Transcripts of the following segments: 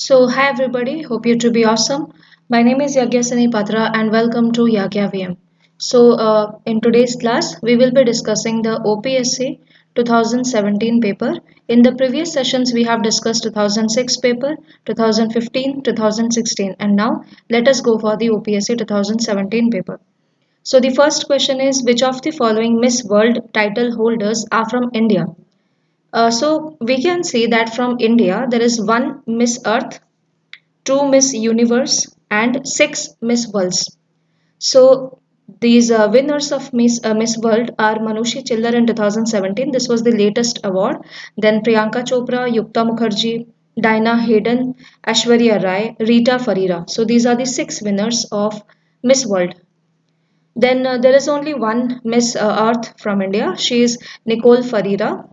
Hi everybody, hope you to be awesome. My name is Yagyasani Patra and welcome to Yagya VM. In today's class, we will be discussing the OPSC 2017 paper. In the previous sessions, we have discussed 2006 paper, 2015, 2016, and now let us go for the OPSC 2017 paper. So the first question is, which of the following Miss World title holders are from India? We can see that from India there is one Miss Earth, two Miss Universe, and six Miss Worlds. So these winners of Miss World are Manushi Chillar in 2017. This was the latest award. Then Priyanka Chopra, Yukta Mukherjee, Dinah Hayden, Ashwarya Rai, Rita Farira. So these are the six winners of Miss World. Then there is only one Miss Earth from India. She is Nicole Farira.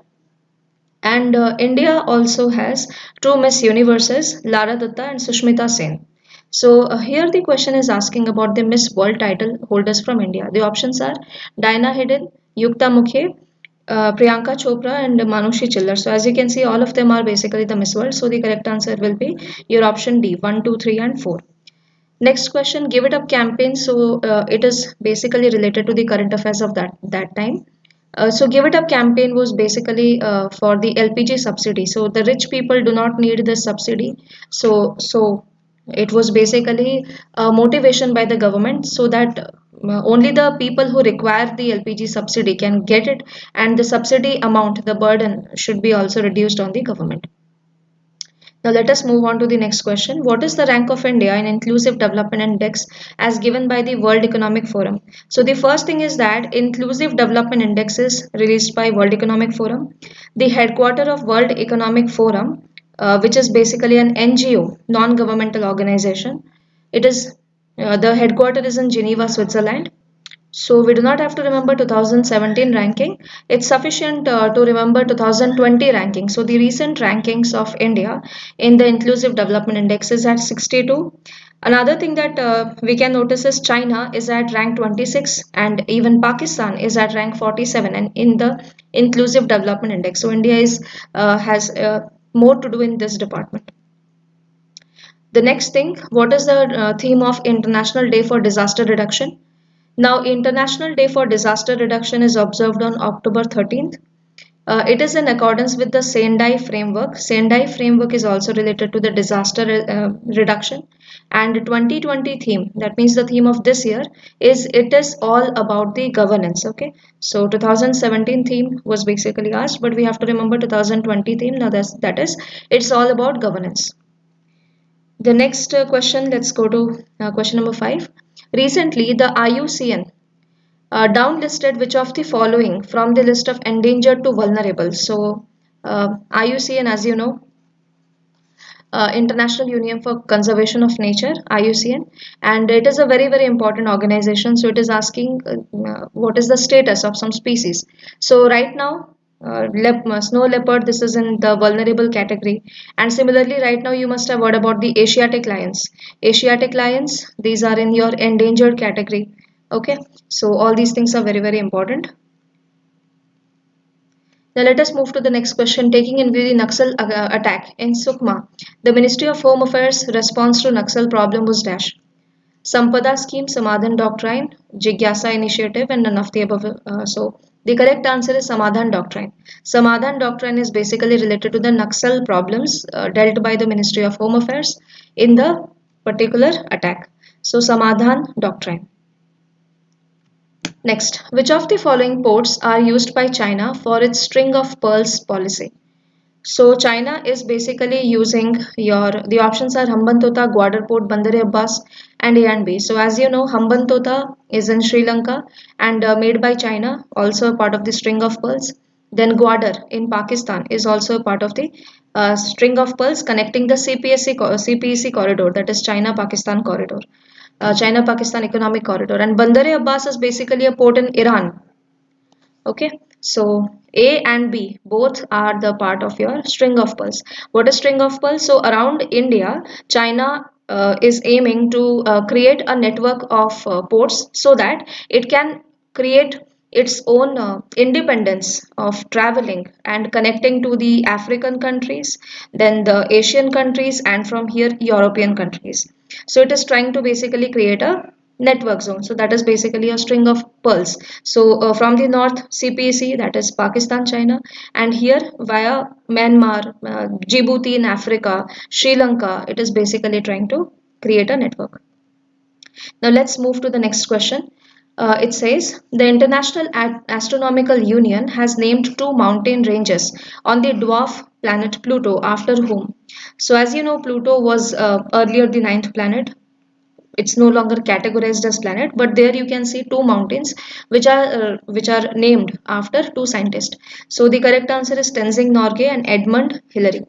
And India also has two Miss Universes, Lara Dutta and Sushmita Sen. Here the question is asking about the Miss World title holders from India. The options are Dinah Hayden, Yukta Mukhe, Priyanka Chopra and Manushi Chillar. So as you can see, all of them are basically the Miss World. So the correct answer will be your option D, 1, 2, 3 and 4. Next question, Give It Up campaign. It is basically related to the current affairs of that time. Give It Up campaign was basically for the LPG subsidy. So the rich people do not need the subsidy. So it was basically a motivation by the government so that only the people who require the LPG subsidy can get it, and the subsidy amount, the burden should be also reduced on the government. Now let us move on to the next question. What is the rank of India in Inclusive Development Index as given by the World Economic Forum? So the first thing is that Inclusive Development Index is released by World Economic Forum. The headquarter of World Economic Forum, which is basically an NGO, non-governmental organization. It is the headquarter is in Geneva, Switzerland. So we do not have to remember 2017 ranking. It's sufficient to remember 2020 ranking. So the recent rankings of India in the Inclusive Development Index is at 62. Another thing that we can notice is China is at rank 26 and even Pakistan is at rank 47 and in the Inclusive Development Index. So India is has more to do in this department. The next thing, what is the theme of International Day for Disaster Reduction? Now, International Day for Disaster Reduction is observed on October 13th. It is in accordance with the Sendai framework. Sendai framework is also related to the disaster reduction. And 2020 theme, that means the theme of this year, is it is all about the governance. Okay, so 2017 theme was basically asked, but we have to remember 2020 theme. Now that is it's all about governance. The next question, let's go to question number 5. Recently, the IUCN downlisted which of the following from the list of endangered to vulnerable. IUCN, as you know, International Union for Conservation of Nature, IUCN, and it is a very important organization. So it is asking what is the status of some species. So right now, snow leopard, this is in the vulnerable category, and similarly right now you must have heard about the Asiatic lions. Asiatic lions, these are in your endangered category. Okay, so all these things are very important. Now let us move to the next question. Taking in view the Naxal attack in Sukma, the Ministry of Home Affairs response to Naxal problem was dash. Sampada scheme, Samadhan doctrine, Jigyasa initiative, and none of the above. So the correct answer is Samadhan doctrine. Samadhan doctrine is basically related to the Naxal problems dealt by the Ministry of Home Affairs in the particular attack. So Samadhan doctrine. Next, which of the following ports are used by China for its string of pearls policy? So China is basically using the options are Hambantota, Gwadar Port, Bandar Abbas and A and B. So as you know, Hambantota is in Sri Lanka and made by China, also a part of the string of pearls. Then Gwadar in Pakistan is also a part of the string of pearls connecting the CPEC corridor, that is China-Pakistan corridor. China-Pakistan Economic Corridor, and Bandar Abbas is basically a port in Iran. Okay, so A and B both are the part of your string of pearls. What is string of pearls? So around India, China is aiming to create a network of ports so that it can create its own independence of traveling and connecting to the African countries, then the Asian countries, and from here European countries. So it is trying to basically create a network zone. So that is basically a string of pearls. So from the north, CPEC, that is Pakistan, China, and here via Myanmar, Djibouti in Africa, Sri Lanka, it is basically trying to create a network. Now let's move to the next question. It says the International Astronomical Union has named two mountain ranges on the dwarf planet Pluto after whom? So as you know, Pluto was earlier the ninth planet. It's no longer categorized as planet, but there you can see two mountains which are named after two scientists. So the correct answer is Tenzing Norgay and Edmund Hillary.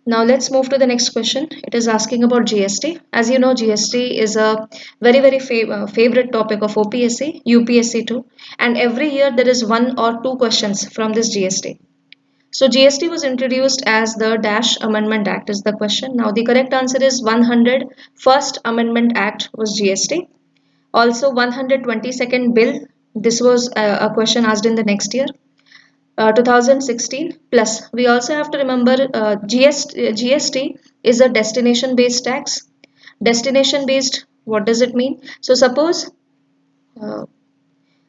Now let's move to the next question. It is asking about GST. As you know, GST is a very favorite topic of OPSC, UPSC too, and every year there is one or two questions from this GST. So GST was introduced as the Dash Amendment Act is the question. Now the correct answer is 100 First Amendment Act was GST. Also 122nd Bill. This was a question asked in the next year. 2016 plus we also have to remember GST is a destination based tax. Destination based, what does it mean? So suppose uh,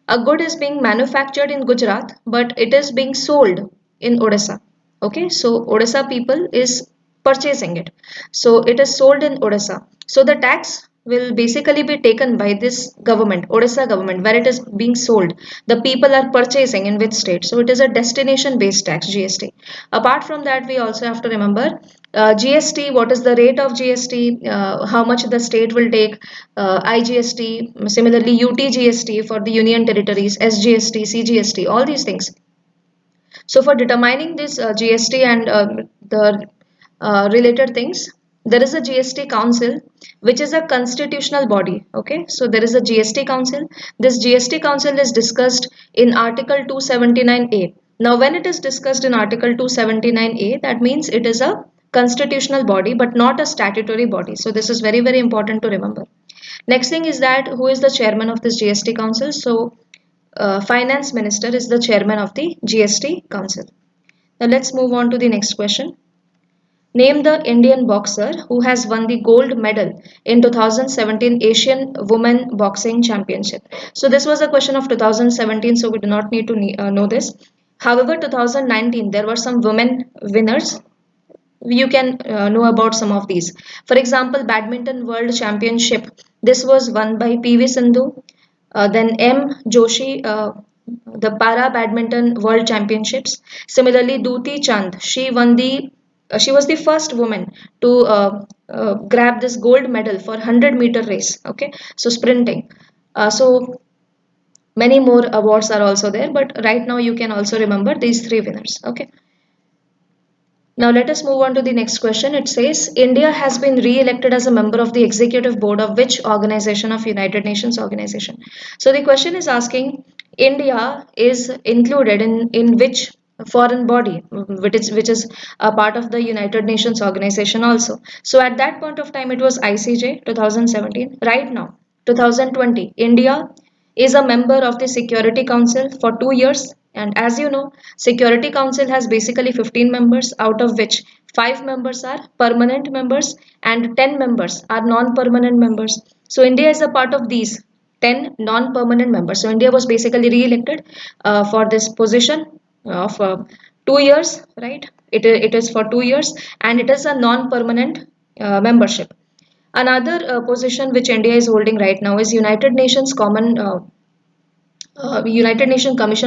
a good is being manufactured in Gujarat but it is being sold in Odisha. Okay, so Odisha people is purchasing it, so it is sold in Odisha, so the tax will basically be taken by this government, Odisha government, where it is being sold. The people are purchasing in which state, so it is a destination based tax, GST. Apart from that, we also have to remember GST, what is the rate of GST, how much the state will take, IGST, similarly UTGST for the union territories, SGST, CGST, all these things. So for determining this GST and the related things, there is a GST Council, which is a constitutional body. Okay, so there is a GST Council. This GST Council is discussed in Article 279A. Now, when it is discussed in Article 279A, that means it is a constitutional body, but not a statutory body. So this is very important to remember. Next thing is that who is the chairman of this GST Council? So Finance Minister is the chairman of the GST Council. Now let's move on to the next question. Name the Indian boxer who has won the gold medal in 2017 Asian Women Boxing Championship. So this was a question of 2017, so we do not need to know this. However, 2019 there were some women winners. You can know about some of these. For example, Badminton World Championship. This was won by PV Sindhu. Then M. Joshi, the Para Badminton World Championships. Similarly, Duti Chand, she was the first woman to grab this gold medal for 100-meter race. Okay, so sprinting. So many more awards are also there, but right now you can also remember these three winners. Okay. Now let us move on to the next question. It says India has been re-elected as a member of the executive board of which organization of United Nations organization? So the question is asking India is included in which foreign body, which is a part of the United Nations organization also. So at that point of time it was ICJ 2017. Right now 2020 India is a member of the Security Council for 2 years. And as you know, Security Council has basically 15 members, out of which 5 members are permanent members and 10 members are non-permanent members. So India is a part of these 10 non-permanent members. So India was basically re-elected for this position of 2 years, right? It is for 2 years and it is a non-permanent membership. Another position which India is holding right now is United Nations Commission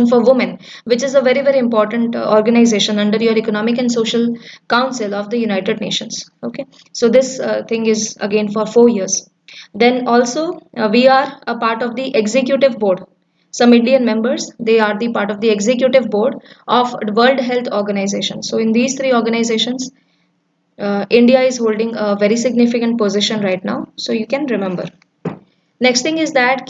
for Women, which is a very important organization under your Economic and Social Council of the United Nations. Okay, so this thing is again for 4 years. Then also we are a part of the executive board. Some Indian members, they are the part of the executive board of World Health Organization. So in these three organizations, India is holding a very significant position right now. So you can remember. Next thing is that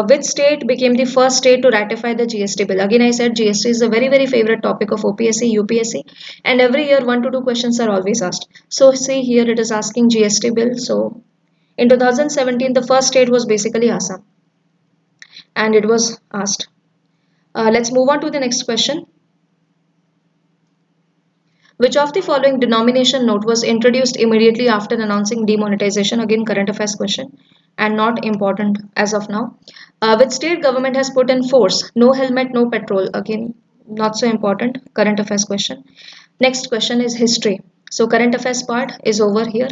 which state became the first state to ratify the GST bill? Again, I said GST is a very favorite topic of OPSC, UPSC, and every year 1 to 2 questions are always asked. So see here it is asking GST bill. So in 2017, the first state was basically Assam. and it was asked. Let's move on to the next question. Which of the following denomination note was introduced immediately after announcing demonetization? Again, current affairs question and not important as of now. Which state government has put in force no helmet, no petrol? Again, not so important, current affairs question. Next question is history. So current affairs part is over here.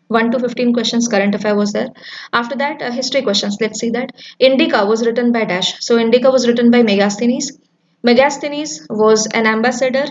1 to 15 questions current affair was there. After that, history questions. Let's see that. Indica was written by Dash. So Indica was written by Megasthenes. Megasthenes was an ambassador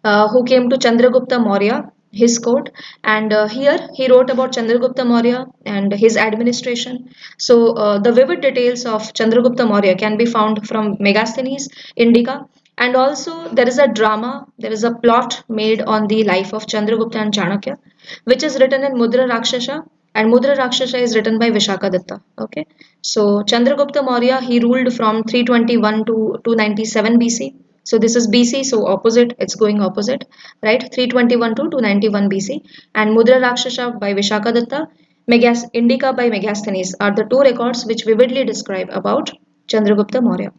who came to Chandragupta Maurya, his court, and here he wrote about Chandragupta Maurya and his administration. So the vivid details of Chandragupta Maurya can be found from Megasthenes, Indica, and also there is a drama, there is a plot made on the life of Chandragupta and Chanakya, which is written in Mudra Rakshasa, and Mudra Rakshasa is written by Vishakadatta. Okay, so Chandragupta Maurya, he ruled from 321 to 297 BC. So this is BC, so opposite, it's going opposite, right? 321 to 291 BC, and Mudra Rakshasa by Vishakadatta, Indica by Megasthenes are the two records which vividly describe about Chandragupta Maurya.